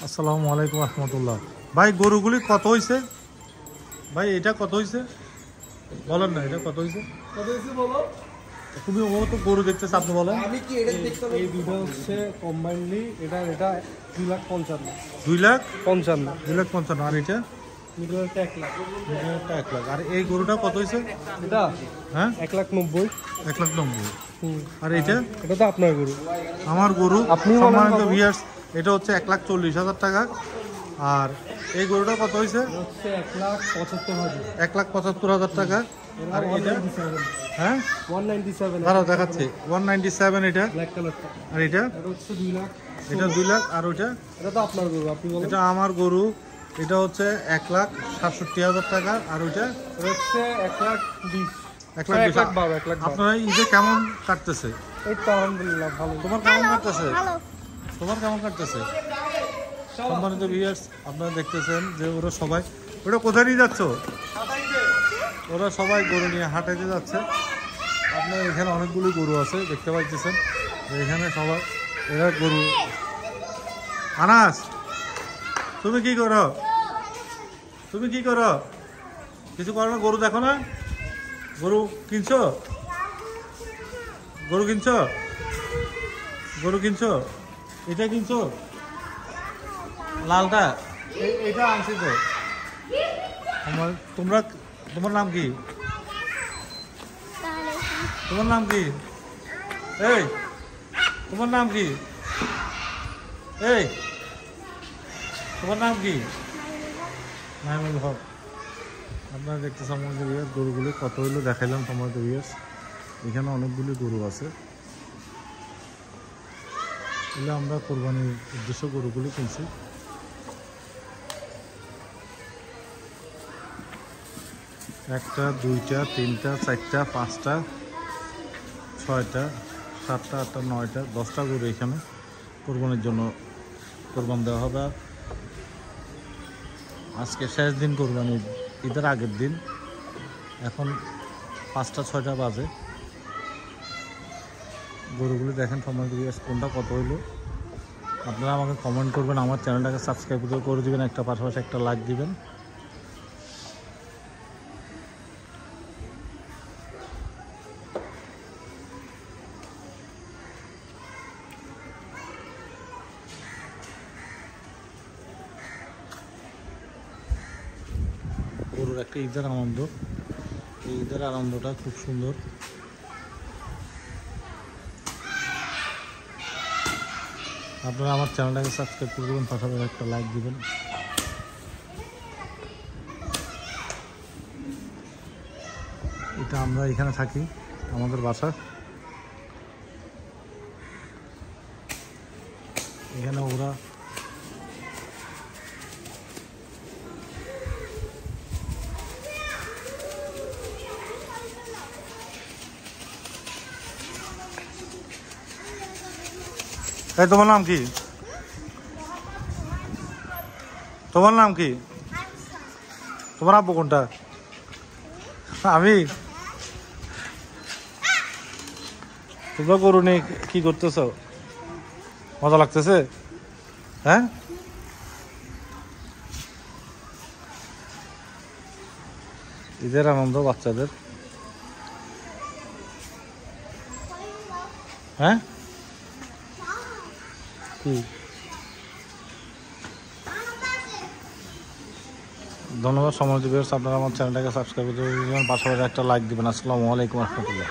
আসসালামু আলাইকুম রহমতুল্লাহ। ভাই গরুগুলি কত হয়েছে? ভাই এটা কত হয়েছে বলেন না, এটা কত হয়েছে বলো। তুমি? ও তো গরু দেখতেছে, আপনি বলেন। আমি কি এটা দেখতে এই দুটো হচ্ছে কম্বাইনলি এটা 2,55,000 2,55,000 আর এটা মিডলটা 1 লাখ। 1 লাখ। আর এই গরুটা কত হয়েছে? এটা হ্যাঁ 1,90,000। 1,90,000। আর এটা এটা তো আপনার গরু। আমার গরু। আপনি সম্মানিত ভিউয়ার্স, এটা হচ্ছে 1,40,000 টাকা। আর এই গরুটা কত হয়েছে? হচ্ছে 1,75,000। 1,75,000 টাকা। আর এটা হ্যাঁ 197। দাঁড়াও দেখাচ্ছি। 197 এটা। ব্ল্যাক কালারটা। আর এটা হচ্ছে 2 লাখ। এটা 2 লাখ। আর ওইটা? এটা তো আপনার গরু, আপনি বলেন। এটা আমার গরু। এটা হচ্ছে 1,67,000 টাকা। আর ওইটা হচ্ছে 1,20,000। 1,20,000। আপনারা ঈদে কেমন কাটতেছে? এই তো আলহামদুলিল্লাহ ভালো। তোমার কেমন কাটতেছে? তোমার কেমন কাটতেছে? সম্মানিত ভিউয়ার্স, আপনারা দেখতেছেন যে ওরা সবাই, ওটা কোথায় নিয়ে যাচ্ছ? ওরা সবাই গরু নিয়ে হাঁটাইতে যাচ্ছে। আপনার এখানে অনেকগুলি গরু আছে, দেখতে পাইতেছেন যে এখানে সবাই এরা গরু। আনাস, তুমি কি করো? তুমি কি করো? কিছু করো না? গরু দেখো না? গরু কিনছো? গরু কিনছো? গরু কিনছো? এটা কিনছো? লালটা? এটা আনছি তো। তোমরা, তোমার নাম কি? তোমার নাম কি? এই তোমার নাম কি? এই তোমার নাম কি? নাইমুল হক। আপনারা দেখতে সম্মানিত ভিউয়ার্স, গরুগুলি কত হইলো দেখাইলাম সম্মানিত ভিউয়ার্স। এখানে অনেকগুলি গরু আছে। এগুলো আমরা কোরবানির উদ্দেশ্য গরুগুলি কিনছি। একটা, দুইটা, তিনটা, চারটা, পাঁচটা, ছয়টা, সাতটা, আটটা, নয়টা, 10টা গরু এখানে কোরবানির জন্য কোরবান দেওয়া হবে। আজকে শেষ দিন কোরবানির, ঈদের আগের দিন। এখন 5টা 6টা বাজে। গরুগুলি দেখেন সম্মানিত ভিউয়ার্স, কোনটা কত হইলো আপনারা আমাকে কমেন্ট করবেন। আমার চ্যানেলটাকে সাবস্ক্রাইব করে দিবেন, একটা পাশাপাশি একটা লাইক দিবেন। গরুর একটা ঈদের আনন্দ, এই ঈদের আনন্দটা খুব সুন্দর। আপনারা আমার চ্যানেলটাকে সাবস্ক্রাইব করে দেবেন, পাশাপাশি একটা লাইক দিবেন। এটা আমরা এখানে থাকি, আমাদের বাসা এখানে। ওরা এই তোমার নাম কি? তোমার নাম কি? তোমার আব্বু কোনটা? আমি। তোমরা গরু নিয়ে কি করতেছ? মজা লাগতেছে? হ্যাঁ, ঈদের আনন্দ বাচ্চাদের। হ্যাঁ কি? ধন্যবাদ সম্মানিত ভিউয়ার্স, আপনারা আমার চ্যানেলটাকে সাবস্ক্রাইব করে দেবেন, পাশাপাশি একটা লাইক দিবেন। আসসালামু আলাইকুম রহমতুল্লাহ।